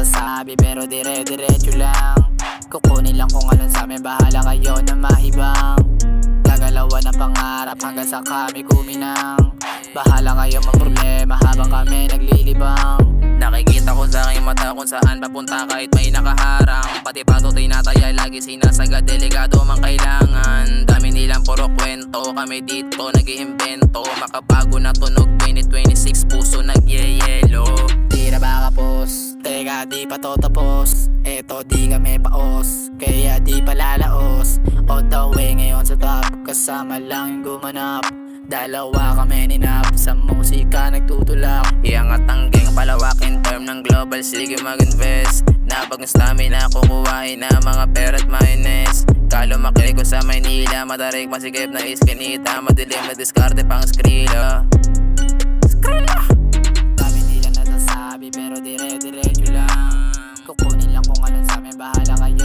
nasasabi pero dire-diretso lang. Kukunin lang kung alin sa amin, bahala kayo na mahibang. Gagalawan ng pangarap hanggang sa kami kuminang. Bahala kayo magproblema habang kami naglilibang. Nakikita ko sa aking mata kung saan papunta kahit may nakaharang. Pati pato tinataya, lagi sinasagad, delikado man kailangan. Dami nilang puro kwento, kami dito nag-iimbento. Makabago na tunog 2026, puso nagyeyelo. Tira ba kapos? Teka di pa to tapos. Eto di kami paos, kaya di pa lalaos. On the way ngayon sa top, kasama lang yung gumanap. Dalawa kami ni Nap, sa musika nagtutulak. Iangat ang gang, palawak in term ng global, sige mag-invest. Napag stamina, kukuhain na mga pera't mayonnaise. Kalo makili ko sa Maynila, madarig masigip na iskinita. Madilim na diskarte pang skrilla. Dami nilang nasasabi pero dire-diretso lang. Kukunin lang kung alin sa amin, bahala kayo